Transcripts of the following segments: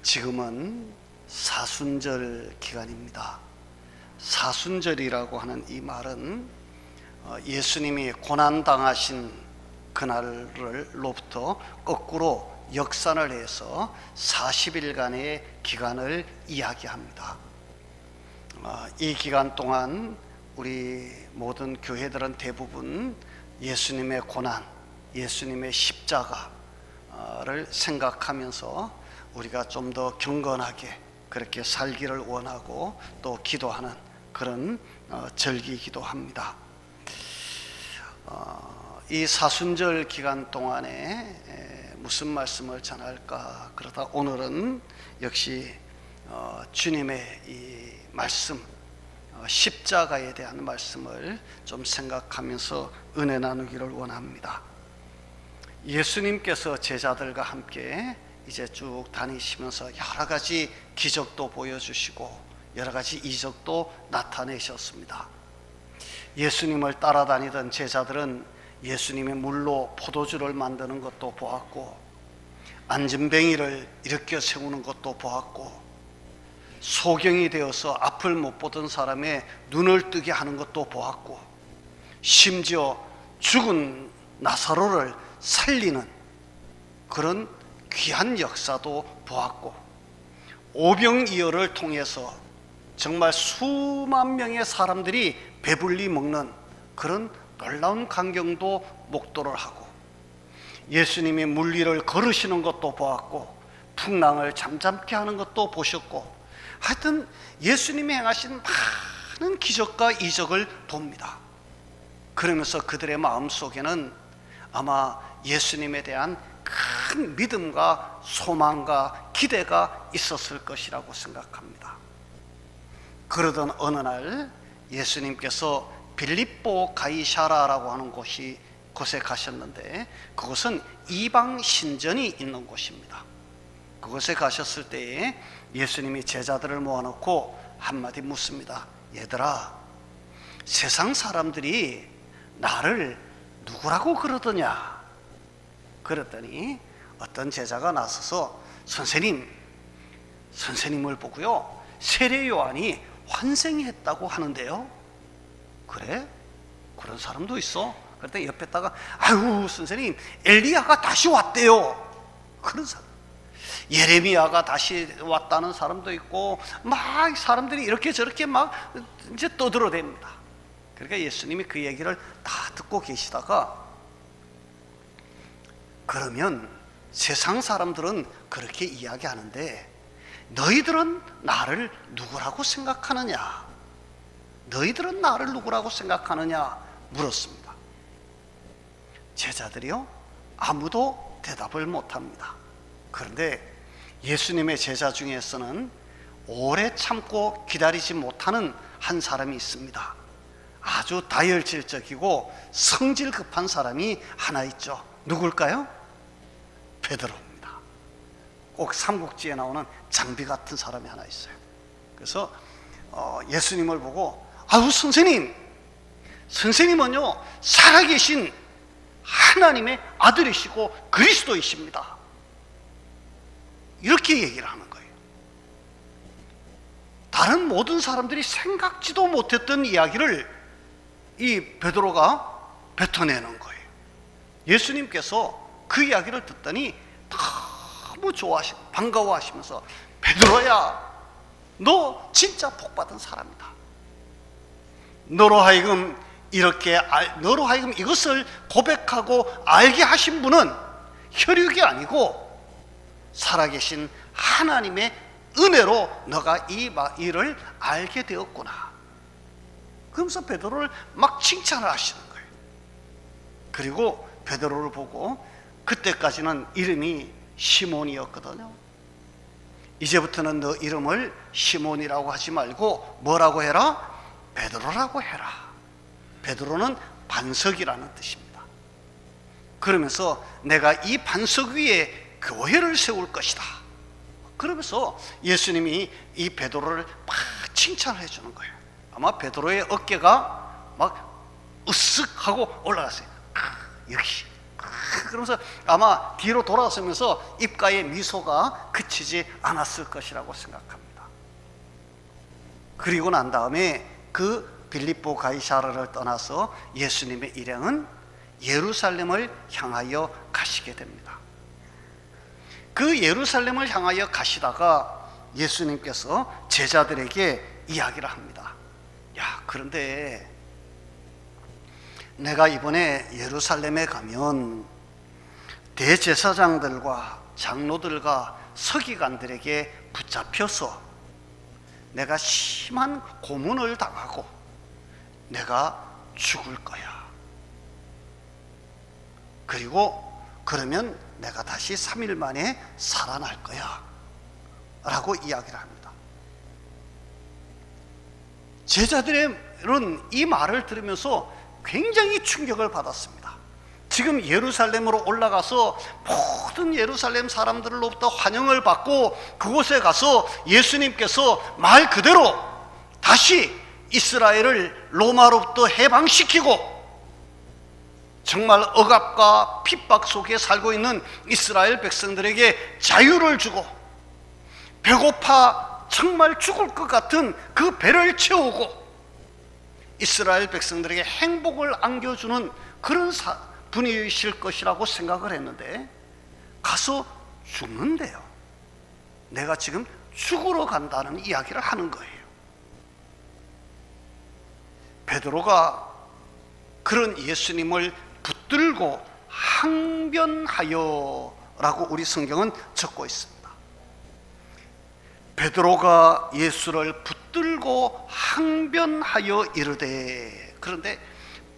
지금은 사순절 기간입니다. 사순절이라고 하는 이 말은 예수님이 고난당하신 그날로부터 거꾸로 역산을 해서 40일간의 기간을 이야기합니다. 이 기간 동안 우리 모든 교회들은 대부분 예수님의 고난, 예수님의 십자가를 생각하면서 우리가 좀 더 경건하게 그렇게 살기를 원하고 또 기도하는 그런 절기이기도 합니다. 이 사순절 기간 동안에 무슨 말씀을 전할까 그러다 오늘은 역시 주님의 이 말씀, 십자가에 대한 말씀을 좀 생각하면서 은혜 나누기를 원합니다. 예수님께서 제자들과 함께 이제 쭉 다니시면서 여러 가지 기적도 보여주시고 여러 가지 이적도 나타내셨습니다. 예수님을 따라다니던 제자들은 예수님의 물로 포도주를 만드는 것도 보았고, 안진뱅이를 일으켜 세우는 것도 보았고, 소경이 되어서 앞을 못 보던 사람의 눈을 뜨게 하는 것도 보았고, 심지어 죽은 나사로를 살리는 그런 귀한 역사도 보았고, 오병이어를 통해서 정말 수만 명의 사람들이 배불리 먹는 그런 놀라운 광경도 목도를 하고, 예수님이 물 위를 걸으시는 것도 보았고, 풍랑을 잠잠케 하는 것도 보셨고, 하여튼 예수님이 행하신 많은 기적과 이적을 봅니다. 그러면서 그들의 마음속에는 아마 예수님에 대한 큰 믿음과 소망과 기대가 있었을 것이라고 생각합니다. 그러던 어느 날 예수님께서 빌립보 가이사라라고 하는 곳에 가셨는데, 그곳은 이방 신전이 있는 곳입니다. 그곳에 가셨을 때에 예수님이 제자들을 모아놓고 한마디 묻습니다. 얘들아, 세상 사람들이 나를 누구라고 그러더냐? 그랬더니 어떤 제자가 나서서 선생님을 보고요, 세례 요한이 환생했다고 하는데요. 그래? 그런 사람도 있어? 그랬더니 옆에다가 아유 선생님, 엘리야가 다시 왔대요. 그런 사람, 예레미야가 다시 왔다는 사람도 있고, 막 사람들이 이렇게 저렇게 막 이제 떠들어댑니다. 그러니까 예수님이 그 얘기를 다 듣고 계시다가, 그러면 세상 사람들은 그렇게 이야기하는데 너희들은 나를 누구라고 생각하느냐? 너희들은 나를 누구라고 생각하느냐? 물었습니다. 제자들이요, 아무도 대답을 못합니다. 그런데 예수님의 제자 중에서는 오래 참고 기다리지 못하는 한 사람이 있습니다. 아주 다혈질적이고 성질 급한 사람이 하나 있죠. 누굴까요? 베드로입니다. 꼭 삼국지에 나오는 장비 같은 사람이 하나 있어요. 그래서 예수님을 보고 아유 선생님은요 살아계신 하나님의 아들이시고 그리스도이십니다. 이렇게 얘기를 하는 거예요. 다른 모든 사람들이 생각지도 못했던 이야기를 이 베드로가 뱉어내는 거예요. 예수님께서 그 이야기를 듣더니 너무 반가워하시면서 베드로야, 너 진짜 복받은 사람이다. 너로 하여금 이것을 고백하고 알게 하신 분은 혈육이 아니고 살아계신 하나님의 은혜로 너가 이 일을 알게 되었구나. 그러면서 베드로를 막 칭찬을 하시는 거예요. 그리고 베드로를 보고, 그때까지는 이름이 시몬이었거든요. 이제부터는 너 이름을 시몬이라고 하지 말고 뭐라고 해라? 베드로라고 해라. 베드로는 반석이라는 뜻입니다. 그러면서 내가 이 반석 위에 교회를 세울 것이다. 그러면서 예수님이 이 베드로를 막 칭찬을 해주는 거예요. 아마 베드로의 어깨가 막 으쓱 하고 올라갔어요. 역시 그러면서 아마 뒤로 돌아서면서 입가에 미소가 그치지 않았을 것이라고 생각합니다. 그리고 난 다음에 그 빌립보 가이사랴를 떠나서 예수님의 일행은 예루살렘을 향하여 가시게 됩니다. 그 예루살렘을 향하여 가시다가 예수님께서 제자들에게 이야기를 합니다. 야, 그런데 내가 이번에 예루살렘에 가면 대제사장들과 장로들과 서기관들에게 붙잡혀서 내가 심한 고문을 당하고 내가 죽을 거야. 그리고 그러면 내가 다시 3일 만에 살아날 거야 라고 이야기를 합니다. 제자들은 이 말을 들으면서 굉장히 충격을 받았습니다. 지금 예루살렘으로 올라가서 모든 예루살렘 사람들로부터 환영을 받고 그곳에 가서 예수님께서 말 그대로 다시 이스라엘을 로마로부터 해방시키고 정말 억압과 핍박 속에 살고 있는 이스라엘 백성들에게 자유를 주고 배고파 정말 죽을 것 같은 그 배를 채우고 이스라엘 백성들에게 행복을 안겨주는 그런 분이실 것이라고 생각을 했는데 가서 죽는데요. 내가 지금 죽으러 간다는 이야기를 하는 거예요. 베드로가 그런 예수님을 붙들고 항변하여 라고 우리 성경은 적고 있습니다. 베드로가 예수를 붙들고 항변하여 이르되, 그런데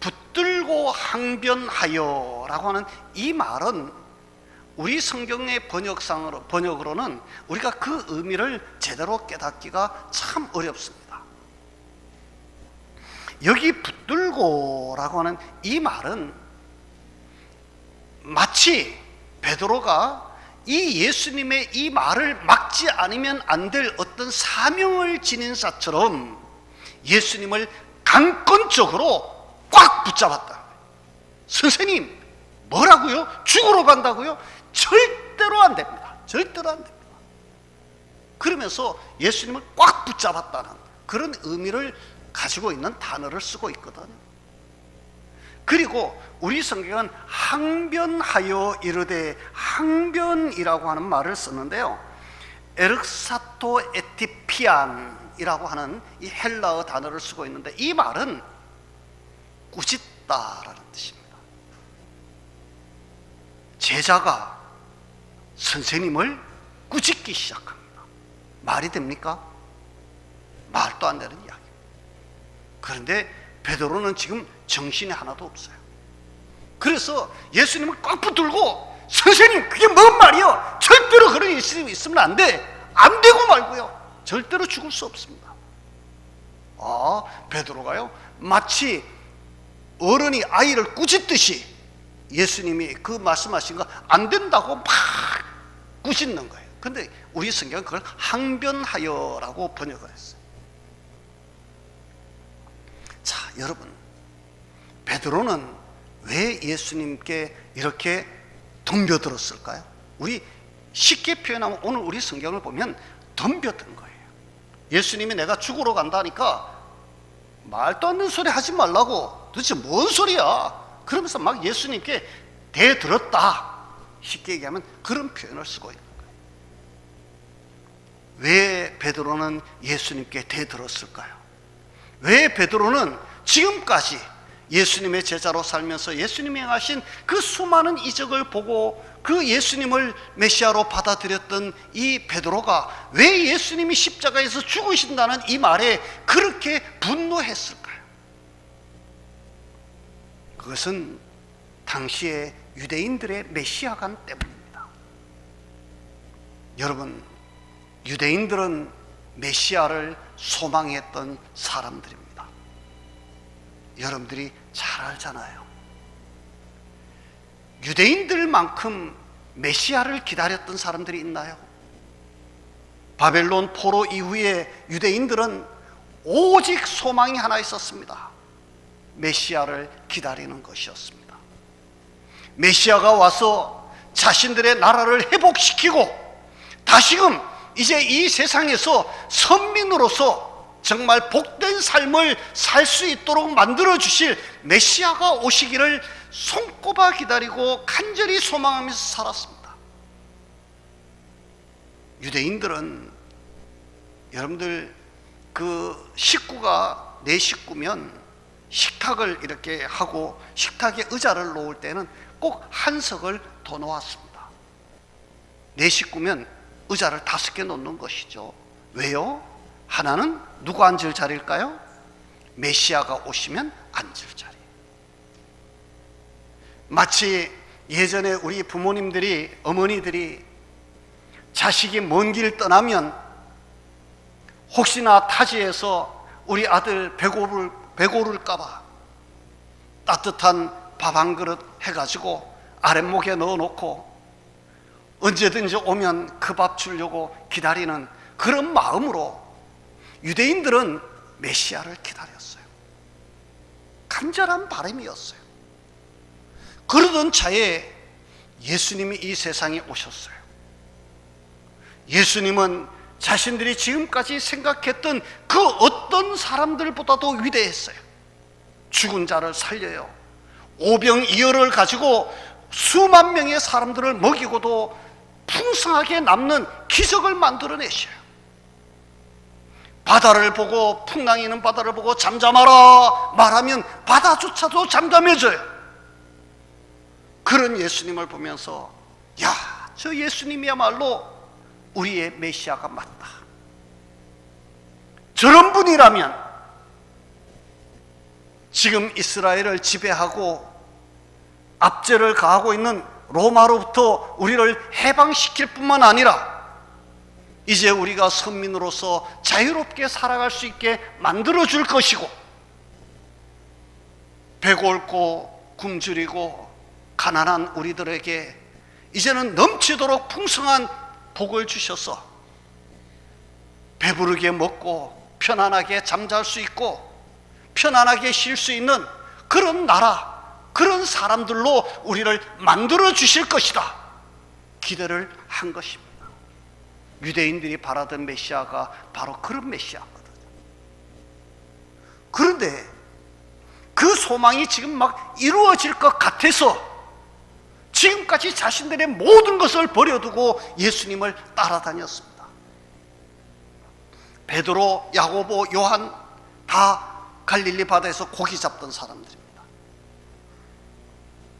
붙들고 항변하여 라고 하는 이 말은 우리 성경의 번역으로는 우리가 그 의미를 제대로 깨닫기가 참 어렵습니다. 여기 붙들고 라고 하는 이 말은 마치 베드로가 이 예수님의 이 말을 막지 않으면 안 될 어떤 사명을 지닌 자처럼 예수님을 강권적으로 꽉 붙잡았다. 선생님, 뭐라고요? 죽으러 간다고요? 절대로 안 됩니다. 절대로 안 됩니다. 그러면서 예수님을 꽉 붙잡았다는 그런 의미를 가지고 있는 단어를 쓰고 있거든요. 그리고 우리 성경은 항변하여 이르되, 항변이라고 하는 말을 쓰는데요, 에르사토 에티피안이라고 하는 이 헬라어 단어를 쓰고 있는데 이 말은 꾸짖다라는 뜻입니다. 제자가 선생님을 꾸짖기 시작합니다. 말이 됩니까? 말도 안 되는 이야기. 그런데 베드로는 지금 정신이 하나도 없어요. 그래서 예수님을 꽉 붙들고, 선생님 그게 뭔 말이요? 절대로 그런 예수님이 있으면 안 돼. 안 되고 말고요. 절대로 죽을 수 없습니다. 베드로가요 마치 어른이 아이를 꾸짖듯이 예수님이 그 말씀하신 거 안 된다고 막 꾸짖는 거예요. 근데 우리 성경은 그걸 항변하여라고 번역을 했어요. 자, 여러분, 베드로는 왜 예수님께 이렇게 덤벼들었을까요? 우리 쉽게 표현하면 오늘 우리 성경을 보면 덤벼든 거예요. 예수님이 내가 죽으러 간다니까 말도 안 되는 소리 하지 말라고, 도대체 뭔 소리야? 그러면서 막 예수님께 대들었다. 쉽게 얘기하면 그런 표현을 쓰고 있는 거예요. 왜 베드로는 예수님께 대들었을까요? 왜 베드로는 지금까지 예수님의 제자로 살면서 예수님이 행하신 그 수많은 이적을 보고 그 예수님을 메시아로 받아들였던 이 베드로가 왜 예수님이 십자가에서 죽으신다는 이 말에 그렇게 분노했을까요? 그것은 당시의 유대인들의 메시아감 때문입니다. 여러분, 유대인들은 메시아를 소망했던 사람들입니다. 여러분들이 잘 알잖아요. 유대인들만큼 메시아를 기다렸던 사람들이 있나요? 바벨론 포로 이후에 유대인들은 오직 소망이 하나 있었습니다. 메시아를 기다리는 것이었습니다. 메시아가 와서 자신들의 나라를 회복시키고 다시금 이제 이 세상에서 선민으로서 정말 복된 삶을 살 수 있도록 만들어 주실 메시아가 오시기를 손꼽아 기다리고 간절히 소망하면서 살았습니다. 유대인들은 여러분들 그 식구가 내 식구면 식탁을 이렇게 하고 식탁에 의자를 놓을 때는 꼭 한석을 더 놓았습니다. 내 식구면 의자를 5개 놓는 것이죠. 왜요? 하나는 누가 앉을 자리일까요? 메시아가 오시면 앉을 자리. 마치 예전에 우리 부모님들이, 어머니들이 자식이 먼 길 떠나면 혹시나 타지에서 우리 아들 배고를까봐 따뜻한 밥 한 그릇 해가지고 아랫목에 넣어놓고 언제든지 오면 그 밥 주려고 기다리는 그런 마음으로 유대인들은 메시아를 기다렸어요. 간절한 바람이었어요. 그러던 차에 예수님이 이 세상에 오셨어요. 예수님은 자신들이 지금까지 생각했던 그 어떤 사람들보다도 위대했어요. 죽은 자를 살려요. 오병이어를 가지고 수만 명의 사람들을 먹이고도 풍성하게 남는 기적을 만들어내셔요. 바다를 보고, 풍랑이는 바다를 보고 잠잠하라 말하면 바다조차도 잠잠해져요. 그런 예수님을 보면서 야, 저 예수님이야말로 우리의 메시아가 맞다. 저런 분이라면 지금 이스라엘을 지배하고 압제를 가하고 있는 로마로부터 우리를 해방시킬 뿐만 아니라 이제 우리가 선민으로서 자유롭게 살아갈 수 있게 만들어줄 것이고, 배고프고 굶주리고 가난한 우리들에게 이제는 넘치도록 풍성한 복을 주셔서 배부르게 먹고 편안하게 잠잘 수 있고 편안하게 쉴 수 있는 그런 나라, 그런 사람들로 우리를 만들어 주실 것이다 기대를 한 것입니다. 유대인들이 바라던 메시아가 바로 그런 메시아거든요. 그런데 그 소망이 지금 막 이루어질 것 같아서 지금까지 자신들의 모든 것을 버려두고 예수님을 따라다녔습니다. 베드로, 야고보, 요한 다 갈릴리 바다에서 고기 잡던 사람들입니다.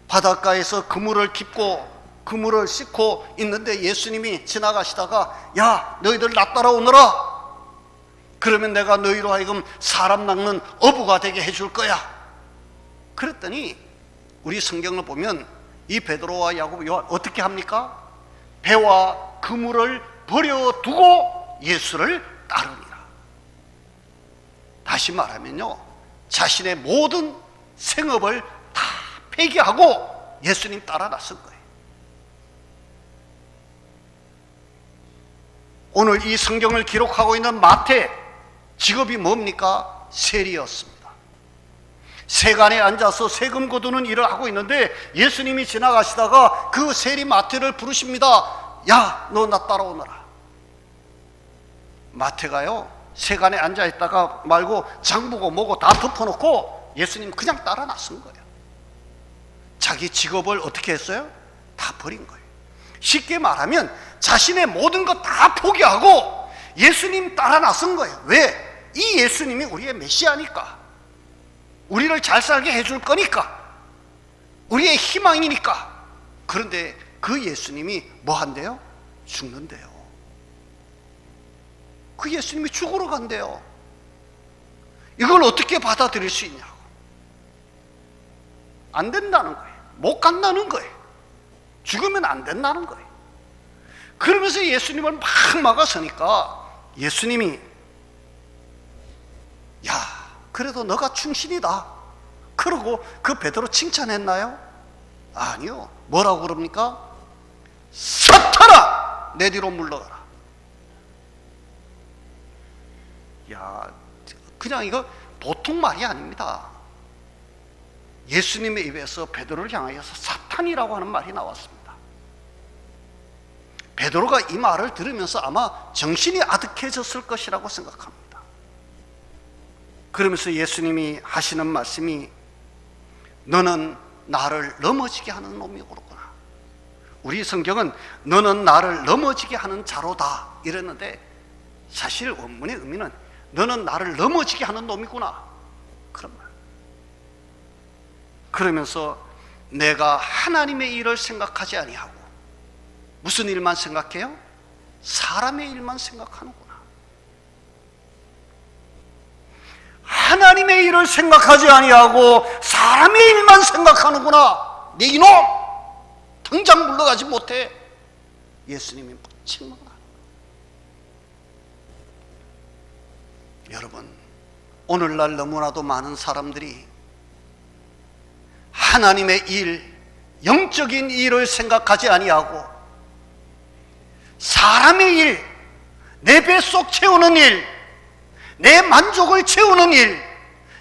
바닷가에서 그물을 깁고 그물을 싣고 있는데 예수님이 지나가시다가 야, 너희들 나 따라오너라. 그러면 내가 너희로 하여금 사람 낚는 어부가 되게 해줄 거야. 그랬더니 우리 성경을 보면 이 베드로와 야고보, 요한 어떻게 합니까? 배와 그물을 버려두고 예수를 따르니라. 다시 말하면요, 자신의 모든 생업을 다 폐기하고 예수님 따라 나선 거예요. 오늘 이 성경을 기록하고 있는 마태, 직업이 뭡니까? 세리였습니다. 세간에 앉아서 세금 거두는 일을 하고 있는데 예수님이 지나가시다가 그 세리 마태를 부르십니다. 야, 너 나 따라오너라. 마태가요, 세간에 앉아있다가 말고 장보고 뭐고 다 덮어놓고 예수님 그냥 따라 나선 거예요. 자기 직업을 어떻게 했어요? 다 버린 거예요. 쉽게 말하면 자신의 모든 것 다 포기하고 예수님 따라 나선 거예요. 왜? 이 예수님이 우리의 메시아니까, 우리를 잘 살게 해줄 거니까, 우리의 희망이니까. 그런데 그 예수님이 뭐 한대요? 죽는데요. 그 예수님이 죽으러 간대요. 이걸 어떻게 받아들일 수 있냐고. 안 된다는 거예요. 못 간다는 거예요. 죽으면 안 된다는 거예요. 그러면서 예수님을 막 막아서니까 예수님이 야, 그래도 너가 충신이다 그러고 그 베드로 칭찬했나요? 아니요. 뭐라고 그럽니까? 사탄아, 내 뒤로 물러가라. 야, 그냥 이거 보통 말이 아닙니다. 예수님의 입에서 베드로를 향하여서 사탄 산이라고 하는 말이 나왔습니다. 베드로가 이 말을 들으면서 아마 정신이 아득해졌을 것이라고 생각합니다. 그러면서 예수님이 하시는 말씀이 너는 나를 넘어지게 하는 놈이구나. 우리 성경은 너는 나를 넘어지게 하는 자로다 이랬는데 사실 원문의 의미는 너는 나를 넘어지게 하는 놈이구나 그런 말. 그러면서 내가 하나님의 일을 생각하지 아니하고 무슨 일만 생각해요? 사람의 일만 생각하는구나. 하나님의 일을 생각하지 아니하고 사람의 일만 생각하는구나. 네 이놈! 당장 물러가지 못해. 예수님이 책망하는. 여러분, 오늘날 너무나도 많은 사람들이 하나님의 일, 영적인 일을 생각하지 아니하고 사람의 일, 내 뱃속 채우는 일, 내 만족을 채우는 일,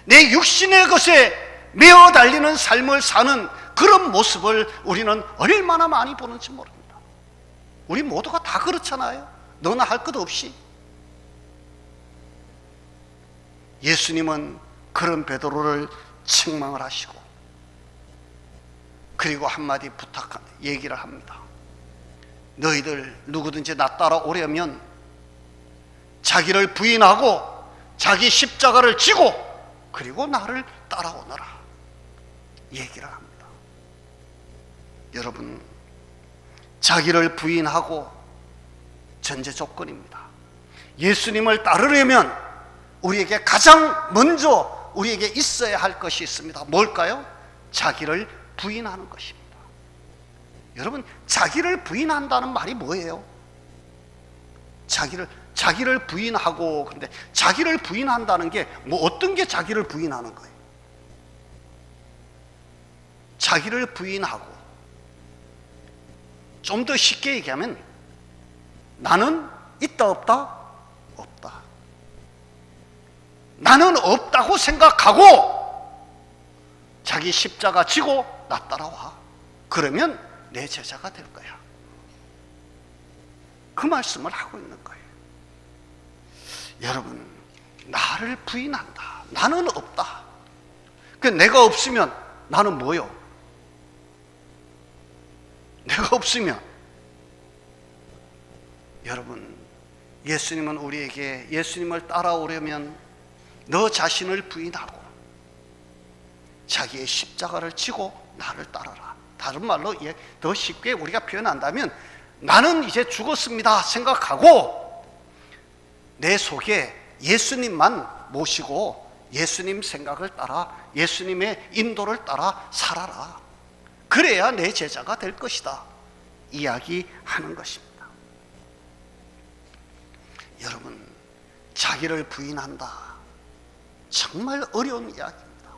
내 육신의 것에 매어 달리는 삶을 사는 그런 모습을 우리는 얼마나 많이 보는지 모릅니다. 우리 모두가 다 그렇잖아요. 너나 할 것 없이. 예수님은 그런 베드로를 책망을 하시고 그리고 한마디 얘기를 합니다. 너희들 누구든지 나 따라오려면 자기를 부인하고 자기 십자가를 지고 그리고 나를 따라오너라 얘기를 합니다. 여러분, 자기를 부인하고 전제 조건입니다. 예수님을 따르려면 우리에게 가장 먼저 우리에게 있어야 할 것이 있습니다. 뭘까요? 자기를 부인하는 것입니다. 여러분, 자기를 부인한다는 말이 뭐예요? 자기를 부인하고, 근데 자기를 부인한다는 게 뭐 어떤 게 자기를 부인하는 거예요? 자기를 부인하고, 좀 더 쉽게 얘기하면 나는 있다 없다? 없다. 나는 없다고 생각하고 자기 십자가 지고 나 따라와. 그러면 내 제자가 될 거야. 그 말씀을 하고 있는 거예요. 여러분, 나를 부인한다. 나는 없다. 내가 없으면 나는 뭐요? 내가 없으면 여러분, 예수님은 우리에게 예수님을 따라오려면 너 자신을 부인하고 자기의 십자가를 지고 나를 따라라. 다른 말로 더 쉽게 우리가 표현한다면 나는 이제 죽었습니다 생각하고 내 속에 예수님만 모시고 예수님 생각을 따라 예수님의 인도를 따라 살아라. 그래야 내 제자가 될 것이다 이야기하는 것입니다. 여러분, 자기를 부인한다, 정말 어려운 이야기입니다.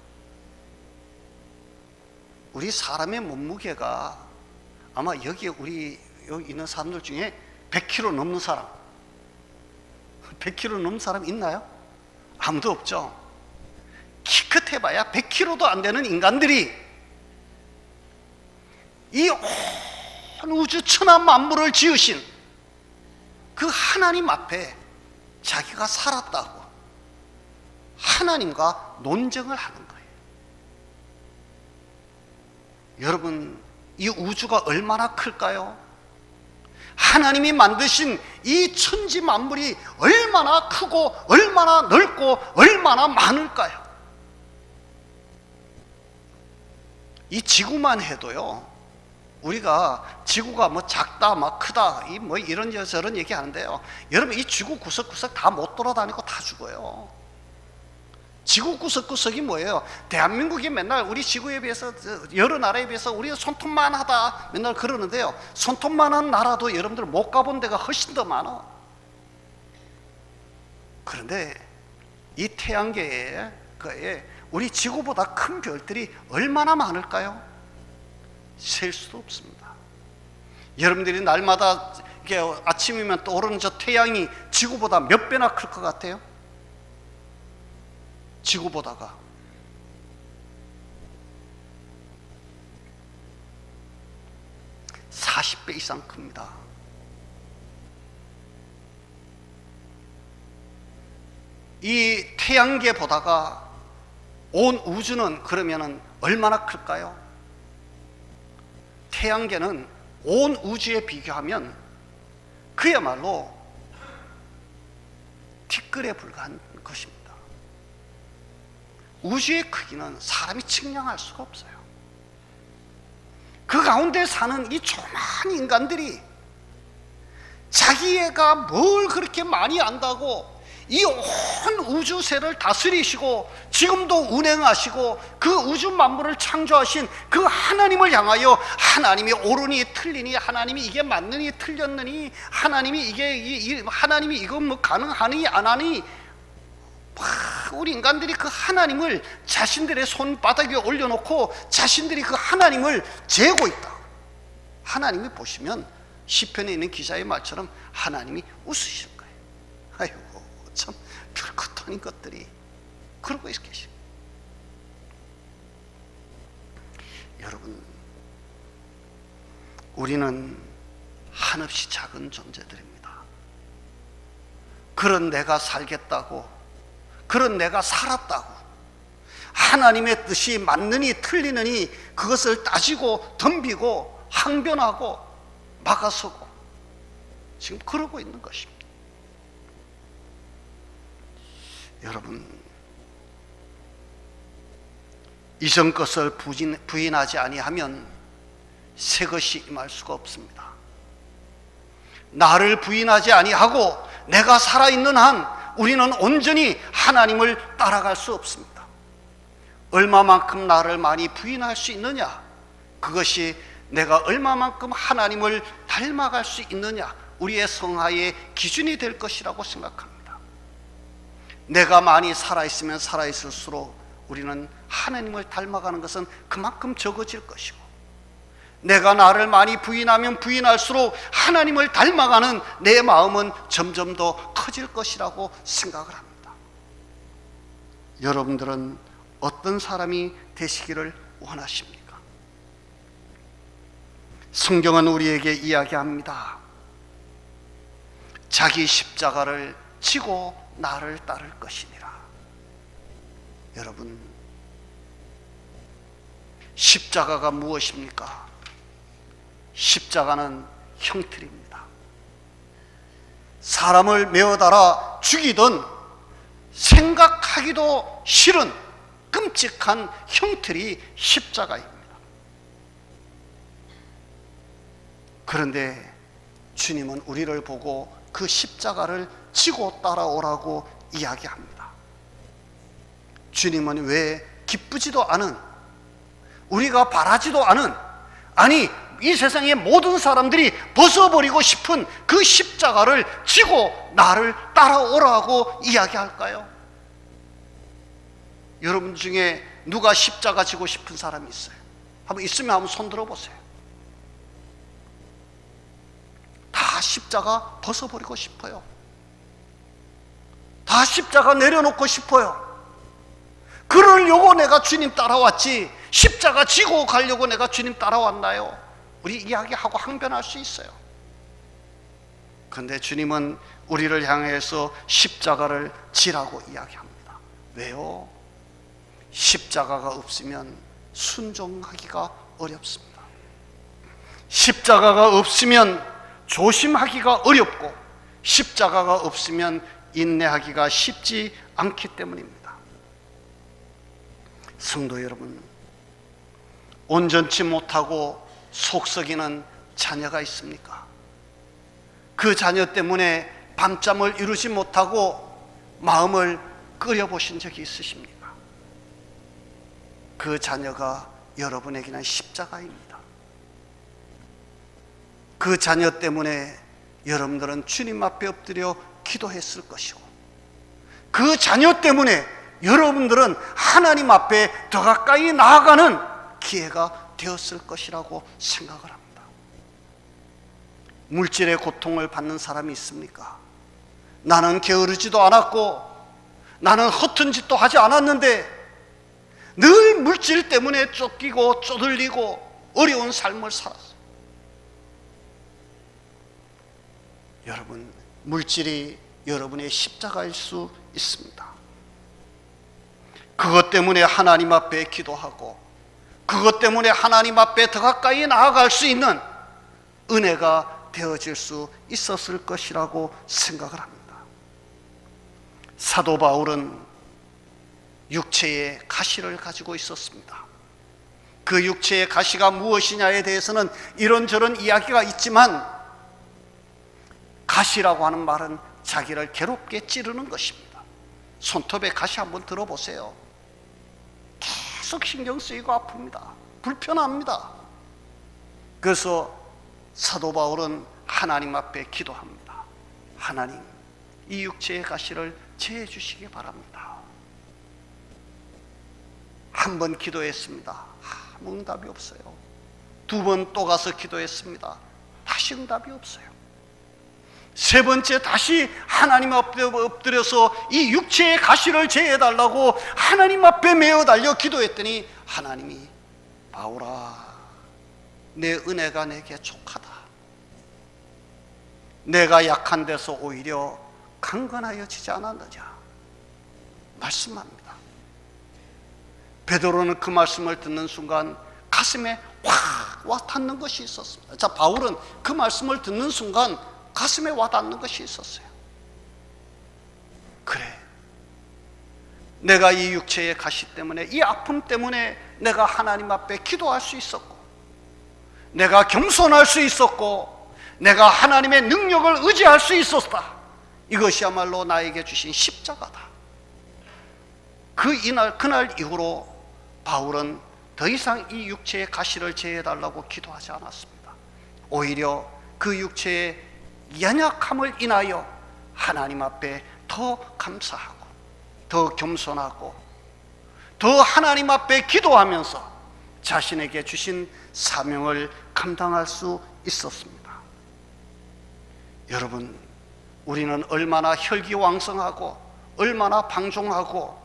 우리 사람의 몸무게가 아마 여기 있는 사람들 중에 100kg 넘는 사람, 100kg 넘는 사람 있나요? 아무도 없죠. 기껏해봐야 100kg도 안 되는 인간들이 이 온 우주 천하 만물을 지으신 그 하나님 앞에 자기가 살았다고 하나님과 논쟁을 하는 거예요. 여러분, 이 우주가 얼마나 클까요? 하나님이 만드신 이 천지 만물이 얼마나 크고 얼마나 넓고 얼마나 많을까요? 이 지구만 해도요, 우리가 지구가 뭐 작다, 막 크다, 뭐 이런 저런 얘기 하는데요. 여러분, 이 지구 구석구석 다 못 돌아다니고 다 죽어요. 지구 구석구석이 뭐예요? 대한민국이 맨날 우리 지구에 비해서 여러 나라에 비해서 우리가 손톱만 하다 맨날 그러는데요. 손톱만한 나라도 여러분들 못 가본 데가 훨씬 더 많아. 그런데 이 태양계에 우리 지구보다 큰 별들이 얼마나 많을까요? 셀 수도 없습니다. 여러분들이 날마다 이렇게 아침이면 떠오르는 저 태양이 지구보다 몇 배나 클 것 같아요? 지구보다가. 40배 이상 큽니다. 이 태양계보다가 온 우주는 그러면은 얼마나 클까요? 태양계는 온 우주에 비교하면 그야말로 티끌에 불과한 것입니다. 우주의 크기는 사람이 측량할 수가 없어요. 그 가운데 사는 이 조그만 인간들이 자기애가 뭘 그렇게 많이 안다고 이 온 우주세를 다스리시고 지금도 운행하시고 그 우주 만물을 창조하신 그 하나님을 향하여 하나님이 옳으니 틀리니, 하나님이 이게 맞느니 틀렸느니, 하나님이 하나님이 이거 뭐 가능하니 안 하니, 우리 인간들이 그 하나님을 자신들의 손바닥에 올려놓고 자신들이 그 하나님을 재고 있다. 하나님이 보시면 시편에 있는 기자의 말처럼 하나님이 웃으실 거예요. 아이고 참 별것도 아닌 것들이 그러고 계시고. 여러분, 우리는 한없이 작은 존재들입니다. 그런 내가 살겠다고, 그런 내가 살았다고 하나님의 뜻이 맞느니 틀리느니 그것을 따지고 덤비고 항변하고 막아서고 지금 그러고 있는 것입니다. 여러분, 이전 것을 부인하지 아니하면 새 것이 임할 수가 없습니다. 나를 부인하지 아니하고 내가 살아있는 한 우리는 온전히 하나님을 따라갈 수 없습니다. 얼마만큼 나를 많이 부인할 수 있느냐, 그것이 내가 얼마만큼 하나님을 닮아갈 수 있느냐, 우리의 성화의 기준이 될 것이라고 생각합니다. 내가 많이 살아있으면 살아있을수록 우리는 하나님을 닮아가는 것은 그만큼 적어질 것이고, 내가 나를 많이 부인하면 부인할수록 하나님을 닮아가는 내 마음은 점점 더 커질 것이라고 생각을 합니다. 여러분들은 어떤 사람이 되시기를 원하십니까? 성경은 우리에게 이야기합니다. 자기 십자가를 지고 나를 따를 것이니라. 여러분, 십자가가 무엇입니까? 십자가는 형틀입니다. 사람을 메어달아 죽이던 생각하기도 싫은 끔찍한 형틀이 십자가입니다. 그런데 주님은 우리를 보고 그 십자가를 지고 따라오라고 이야기합니다. 주님은 왜 기쁘지도 않은, 우리가 바라지도 않은, 아니 이 세상의 모든 사람들이 벗어버리고 싶은 그 십자가를 지고 나를 따라오라고 이야기할까요? 여러분 중에 누가 십자가 지고 싶은 사람이 있어요? 한번 있으면 한번 손 들어보세요. 다 십자가 벗어버리고 싶어요. 다 십자가 내려놓고 싶어요. 그러려고 내가 주님 따라왔지, 십자가 지고 가려고 내가 주님 따라왔나요? 우리 이야기하고 항변할 수 있어요. 그런데 주님은 우리를 향해서 십자가를 지라고 이야기합니다. 왜요? 십자가가 없으면 순종하기가 어렵습니다. 십자가가 없으면 조심하기가 어렵고, 십자가가 없으면 인내하기가 쉽지 않기 때문입니다. 성도 여러분, 온전치 못하고 속썩이는 자녀가 있습니까? 그 자녀 때문에 밤잠을 이루지 못하고 마음을 끓여보신 적이 있으십니까? 그 자녀가 여러분에게는 십자가입니다. 그 자녀 때문에 여러분들은 주님 앞에 엎드려 기도했을 것이고, 그 자녀 때문에 여러분들은 하나님 앞에 더 가까이 나아가는 기회가 되었을 것이라고 생각을 합니다. 물질의 고통을 받는 사람이 있습니까? 나는 게으르지도 않았고 나는 허튼 짓도 하지 않았는데 늘 물질 때문에 쫓기고 쪼들리고 어려운 삶을 살았어요. 여러분, 물질이 여러분의 십자가일 수 있습니다. 그것 때문에 하나님 앞에 기도하고 그것 때문에 하나님 앞에 더 가까이 나아갈 수 있는 은혜가 되어질 수 있었을 것이라고 생각을 합니다. 사도 바울은 육체의 가시를 가지고 있었습니다. 그 육체의 가시가 무엇이냐에 대해서는 이런저런 이야기가 있지만, 가시라고 하는 말은 자기를 괴롭게 찌르는 것입니다. 손톱에 가시 한번 들어보세요. 계속 신경 쓰이고 아픕니다. 불편합니다. 그래서 사도 바울은 하나님 앞에 기도합니다. 하나님, 이 육체의 가시를 제해 주시기 바랍니다. 한 번 기도했습니다. 아무 응답이 없어요. 두 번 또 가서 기도했습니다. 다시 응답이 없어요. 세 번째 다시 하나님 앞에 엎드려서 이 육체의 가시를 제해달라고 하나님 앞에 메어 달려 기도했더니 하나님이, 바울아, 내 은혜가 내게 족하다. 내가 약한 데서 오히려 강건하여지지 않았느냐 말씀합니다. 베드로는 그 말씀을 듣는 순간 가슴에 확 와닿는 것이 있었습니다. 자, 바울은 그 말씀을 듣는 순간 가슴에 와닿는 것이 있었어요. 그래, 내가 이 육체의 가시 때문에, 이 아픔 때문에 내가 하나님 앞에 기도할 수 있었고, 내가 겸손할 수 있었고, 내가 하나님의 능력을 의지할 수 있었다. 이것이야말로 나에게 주신 십자가다. 그날 이후로 바울은 더 이상 이 육체의 가시를 제해달라고 기도하지 않았습니다. 오히려 그 육체의 연약함을 인하여 하나님 앞에 더 감사하고 더 겸손하고 더 하나님 앞에 기도하면서 자신에게 주신 사명을 감당할 수 있었습니다. 여러분, 우리는 얼마나 혈기왕성하고 얼마나 방종하고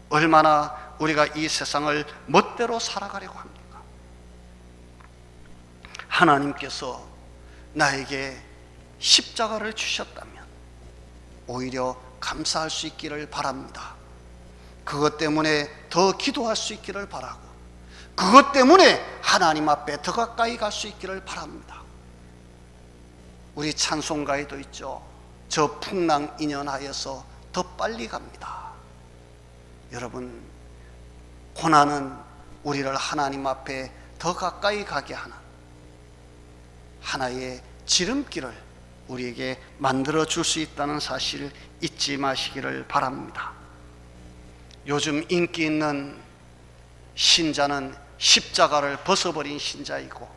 얼마나 우리가 이 세상을 멋대로 살아가려고 합니까? 하나님께서 나에게 십자가를 주셨다면 오히려 감사할 수 있기를 바랍니다. 그것 때문에 더 기도할 수 있기를 바라고, 그것 때문에 하나님 앞에 더 가까이 갈 수 있기를 바랍니다. 우리 찬송가에도 있죠. 저 풍랑 인연하여서 더 빨리 갑니다. 여러분, 고난은 우리를 하나님 앞에 더 가까이 가게 하는 하나의 지름길을 우리에게 만들어 줄 수 있다는 사실 잊지 마시기를 바랍니다. 요즘 인기 있는 신자는 십자가를 벗어버린 신자이고,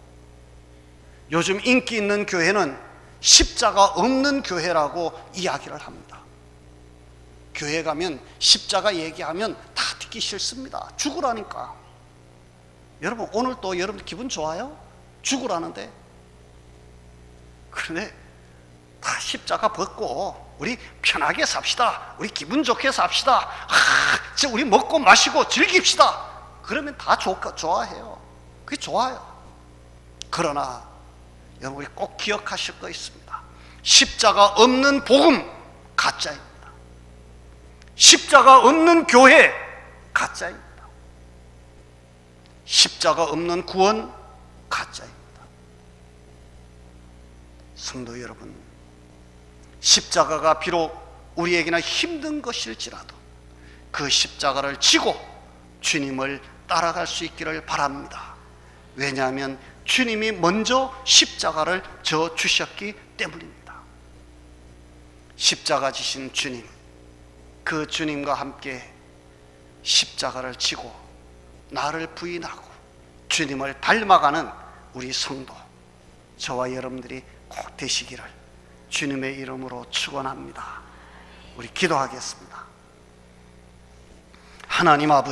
요즘 인기 있는 교회는 십자가 없는 교회라고 이야기를 합니다. 교회 가면 십자가 얘기하면 다 듣기 싫습니다. 죽으라니까. 여러분, 오늘 또 여러분 기분 좋아요? 죽으라는데. 그런데 다 십자가 벗고 우리 편하게 삽시다. 우리 기분 좋게 삽시다. 우리 먹고 마시고 즐깁시다. 그러면 다 좋아해요. 그게 좋아요. 그러나 여러분, 우리 꼭 기억하실 거 있습니다. 십자가 없는 복음 가짜입니다. 십자가 없는 교회 가짜입니다. 십자가 없는 구원 가짜입니다. 성도 여러분, 십자가가 비록 우리에게는 힘든 것일지라도 그 십자가를 지고 주님을 따라갈 수 있기를 바랍니다. 왜냐하면 주님이 먼저 십자가를 져 주셨기 때문입니다. 십자가 지신 주님, 그 주님과 함께 십자가를 지고 나를 부인하고 주님을 닮아가는 우리 성도, 저와 여러분들이 꼭 되시기를 주님의 이름으로 축원합니다. 우리 기도하겠습니다. 하나님 아버지,